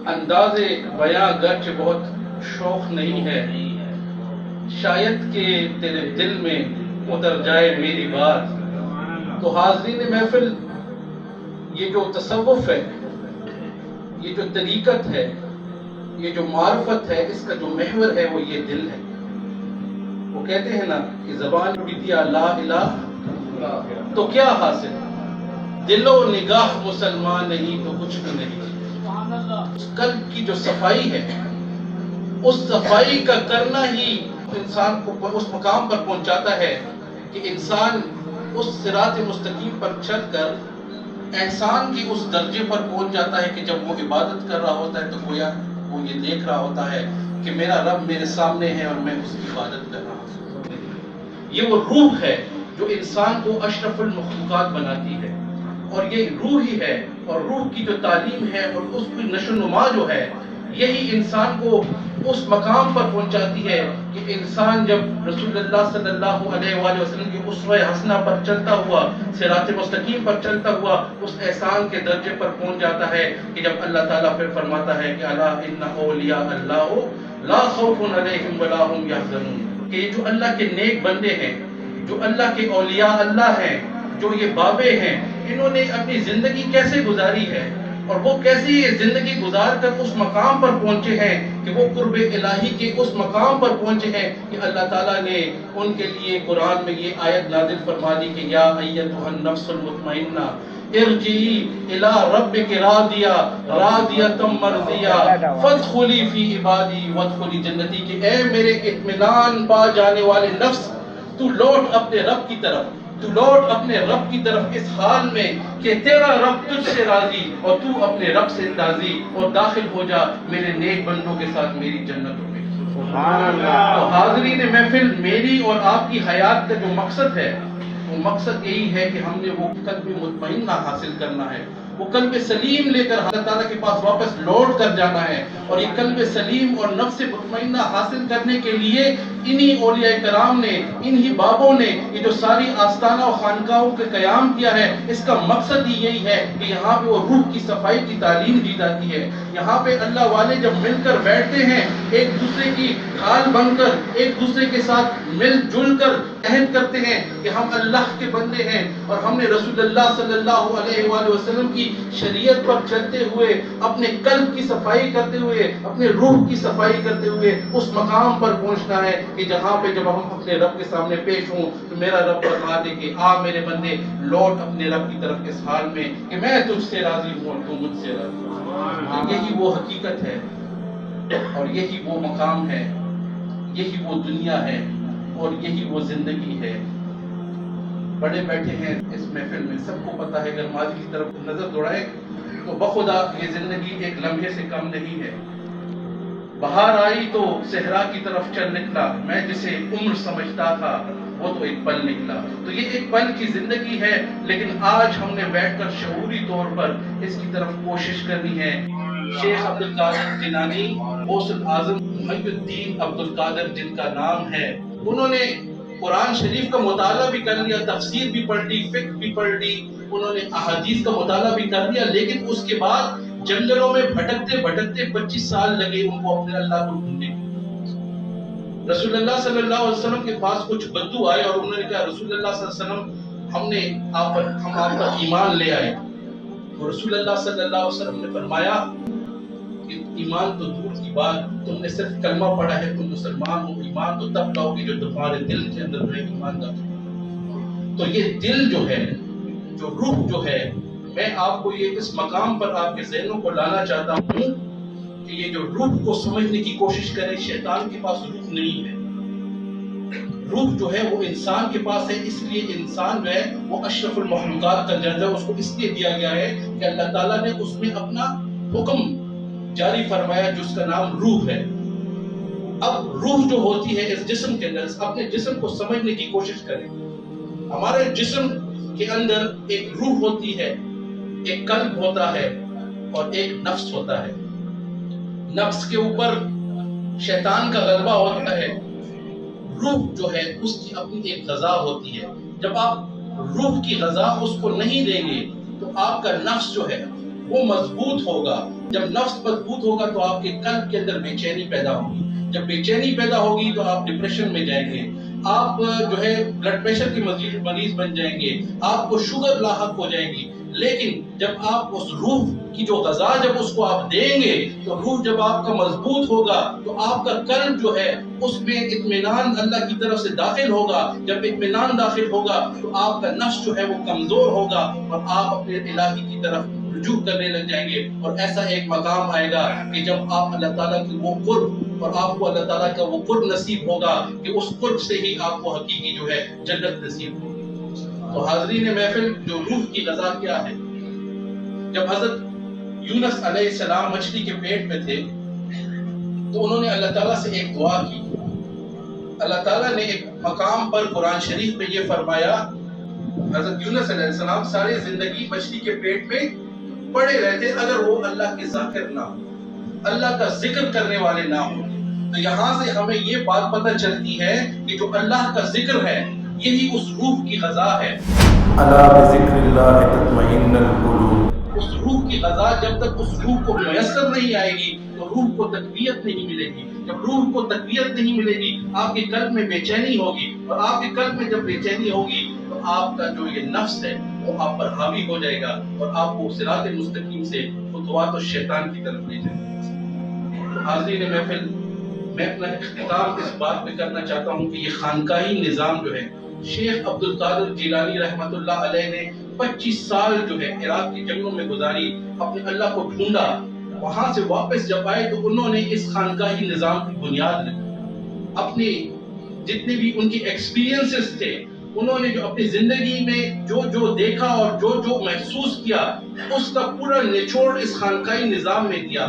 انداز بیاں گرچہ بہت شوق نہیں ہے، شاید کہ تیرے دل میں اتر جائے میری بات۔ تو حاضرین محفل، یہ جو تصوف ہے، یہ جو طریقت ہے، یہ جو معرفت ہے، اس کا جو محور ہے وہ یہ دل ہے۔ وہ کہتے ہیں نا کہ زبان بھی دیا لا الہ تو کیا حاصل، دل و نگاہ مسلمان نہیں تو کچھ بھی نہیں۔ اس قلب کی جو صفائی ہے، اس صفائی کا کرنا ہی انسان کو اس مقام پر پہنچاتا ہے کہ انسان اس صراط مستقیم پر چل کر احسان کی اس درجے پر پہنچ جاتا ہے کہ جب وہ عبادت کر رہا ہوتا ہے تو گویا وہ یہ دیکھ رہا ہوتا ہے کہ میرا رب میرے سامنے ہے اور میں اس کی عبادت کر رہا ہوں۔ یہ وہ روح ہے جو انسان کو اشرف المخلوقات بناتی ہے، اور یہ روح ہی ہے، اور روح کی جو تعلیم ہے اور اس کی نشو و نما جو ہے، یہی انسان کو اس مقام پر پہنچاتی ہے کہ انسان جب رسول اللہ صلی اللہ علیہ وآلہ وسلم کی اسوہ حسنہ پر چلتا ہوا، صراط مستقیم پر چلتا ہوا، اس احسان کے درجے پر پہنچ جاتا ہے کہ جب اللہ تعالیٰ پھر فرماتا ہے کہ الا ان اولیاء اللہ لا خوف علیہم ولا هم یحزنون، کہ یہ جو اللہ کے نیک بندے ہیں، جو اللہ کے اولیاء اللہ ہیں، جو یہ بابے ہیں، انہوں نے اپنی زندگی کیسے گزاری ہے اور وہ کیسے یہ زندگی گزار کر اس مقام پر پہنچے ہیں کہ وہ قرب الہی کے اس مقام پر پہنچے ہیں کہ اللہ تعالیٰ نے ان کے لیے قرآن میں یہ آیت نازل فرما دی کہ یا ایتھا النفس المطمئنہ ارجعی الی ربک راضیۃ مرضیہ فادخلی فی عبادی وادخلی جنتی، کہ اے میرے اطمینان پا جانے والے نفس، تو لوٹ اپنے رب کی طرف، تو لوٹ اپنے رب کی طرف اس حال میں کہ تیرا رب تجھ سے راضی اور تو اپنے رب سے راضی، اور داخل ہو جا میرے نیک بندوں کے ساتھ میری جنتوں میں۔ سبحان اللہ۔ تو حاضرین محفل، میری اور آپ کی حیات کا جو مقصد ہے وہ مقصد یہی ہے کہ ہم نے وہ قلب مطمئنہ حاصل کرنا ہے، وہ قلب سلیم لے کر اللہ تعالیٰ کے پاس واپس لوٹ کر جانا ہے، اور یہ قلب سلیم اور نفس مطمئنہ حاصل کرنے کے لیے انہی اولیاء کرام نے، انہی بابوں نے یہ جو ساری آستانہ و خانقاہوں کے قیام کیا ہے، اس کا مقصد ہی یہی ہے کہ یہاں پہ وہ روح کی صفائی کی تعلیم دی جاتی ہے۔ یہاں پہ اللہ والے جب مل کر بیٹھتے ہیں، ایک دوسرے کی ڈھال بن کر، ایک دوسرے کے ساتھ مل جل کر عہد کرتے ہیں کہ ہم اللہ کے بندے ہیں اور ہم نے رسول اللہ صلی اللہ علیہ وآلہ وسلم کی شریعت پر چلتے ہوئے، اپنے قلب کی صفائی کرتے ہوئے، اپنے روح کی صفائی کرتے ہوئے اس مقام پر پہنچنا ہے کہ جہاں پہ جب ہم اپنے رب کے سامنے پیش ہوں تو میرا رب فرما دے کہ آ میرے بندے، لوٹ اپنے رب کی طرف اس حال میں کہ میں تجھ سے راضی ہوں اور تو مجھ سے راضی ہوں۔ یہی وہ حقیقت ہے اور یہی وہ مقام ہے، یہی وہ دنیا ہے اور یہی وہ زندگی ہے۔ بڑے بیٹھے ہیں اس محفل میں، سب کو پتہ ہے، اگر ماضی کی طرف نظر دوڑائیں تو بخدا یہ زندگی ایک لمحے سے کم نہیں ہے۔ بہار آئی تو صحرا کی طرف چل نکلا، میں جسے عمر سمجھتا تھا وہ تو ایک پل نکلا۔ تو یہ ایک پل کی زندگی ہے، لیکن آج ہم نے بیٹھ کر شعوری طور پر اس کی طرف کوشش کرنی ہے۔ شیخ عبد القادر جیلانی، غوث الاعظم محی الدین عبد القادر جن کا نام ہے، انہوں نے قرآن شریف کا مطالعہ بھی کر لیا، تفسیر بھی پڑھ لی، فقہ بھی پڑھ لی، انہوں نے احادیث کا مطالعہ بھی کر لیا، لیکن اس کے بعد جنگلوں میں بھٹکتے بھٹکتے 25 سال لگے ان کو اپنے اللہ کو ڈھونڈنے کے۔ رسول اللہ صلی اللہ علیہ وسلم کے پاس کچھ بدو آئے اور انہوں نے کہا رسول اللہ صلی اللہ علیہ وسلم ہم آپ پر ایمان لے آئے۔ اور رسول اللہ صلی اللہ علیہ وسلم نے فرمایا کہ ایمان تو دور کی بات، تم نے صرف کلمہ پڑھا ہے، تم مسلمان ہو، ایمان تو تب لاؤ گے جو تمہارے دل کے اندر ہے ایمان کا۔ تو یہ دل جو ہے، جو روح جو ہے، میں آپ کو یہ اس مقام پر آپ کے ذہنوں کو لانا چاہتا ہوں کہ یہ جو روح کو سمجھنے کی کوشش کرے، شیطان کے پاس روح نہیں ہے۔ روح جو ہے وہ انسان کے پاس ہے، اس لیے انسان جو ہے وہ اشرف المخلوقات کا درجہ اس کو اس لیے دیا گیا ہے کہ اللہ تعالیٰ نے اس میں اپنا حکم جاری فرمایا جس کا نام روح ہے۔ اب روح جو ہوتی ہے اس جسم کے اندر، اپنے جسم کو سمجھنے کی کوشش کریں۔ ہمارے جسم کے اندر ایک روح ہوتی ہے، ایک قلب ہوتا ہے اور ایک نفس ہوتا ہے۔ نفس کے اوپر شیطان کا غلبہ ہوتا ہے، روح جو ہے اس کی اپنی ایک غذا ہوتی ہے۔ جب آپ روح کی غذا اس کو نہیں دیں گے تو آپ کا نفس جو ہے وہ مضبوط ہوگا. جب نفس مضبوط ہوگا تو آپ کے قلب کے اندر بے چینی پیدا ہوگی. جب بے چینی پیدا ہوگی تو آپ ڈپریشن میں جائیں گے, آپ جو ہے بلڈ پریشر کے مریض بن جائیں گے, آپ کو شوگر لاحق ہو جائے گی. لیکن جب آپ اس روح کی جو غذا جب اس کو آپ دیں گے تو روح جب آپ کا مضبوط ہوگا تو آپ کا قلب جو ہے اس میں اطمینان اللہ کی طرف سے داخل ہوگا. جب اطمینان داخل ہوگا تو آپ کا نفس جو ہے وہ کمزور ہوگا اور آپ اپنے الہی کی طرف رجوع کرنے لگ جائیں گے. اور ایسا ایک مقام آئے گا کہ جب آپ اللہ تعالیٰ کی وہ قرب اور آپ کو اللہ تعالیٰ کا وہ قرب نصیب ہوگا کہ اس قرب سے ہی آپ کو حقیقی جو ہے جنت نصیب ہوگی. تو حاضرین محفل, جو روح کی غذا کیا ہے؟ جب حضرت یونس علیہ السلام مچھلی کے پیٹ میں تھے تو انہوں نے اللہ تعالیٰ سے ایک دعا کی. اللہ تعالیٰ نے ایک مقام پر قرآن شریف میں یہ فرمایا, حضرت یونس علیہ السلام ساری زندگی مچھلی کے پیٹ میں پڑے رہتے اگر وہ اللہ کے ذاکر نہ ہو, اللہ کا ذکر کرنے والے نہ ہو. تو یہاں سے ہمیں یہ بات پتہ چلتی ہے کہ جو اللہ کا ذکر ہے یہی اس روح کی غذا ہے. الا بذکر اللہ تطمئن القلوب. اس روح کی غذا جب تک اس روح کو میسر نہیں آئے گی تو روح کو تقویت نہیں ملے گی. جب روح کو تقویت نہیں ملے گی آپ کے قلب میں بے چینی ہوگی, اور آپ کے قلب میں جب بے چینی ہوگی تو آپ کا جو یہ نفس ہے وہ آپ پر حاوی ہو جائے گا اور آپ کو صراط مستقیم سے خطوات الشیطان کی طرف لے جائے گا. تو حاضرین محفل, میں اپنا اختتام اس بات میں کرنا چاہتا ہوں کہ یہ خانقاہی نظام جو ہے شیخ عبد القادر جیلانی رحمۃ اللہ علیہ نے 25 سال جو ہے عراق کے جنگلوں میں گزاری, اپنے اللہ کو ڈھونڈا. وہاں سے واپس جب آئے تو انہوں نے اس خانقاہی نظام کی بنیاد رکھی. اپنے جتنے بھی ان کی ایکسپیرینسز تھے, انہوں نے جو اپنی زندگی میں جو دیکھا اور جو محسوس کیا اس کا پورا نچوڑ اس خانقاہی نظام میں دیا.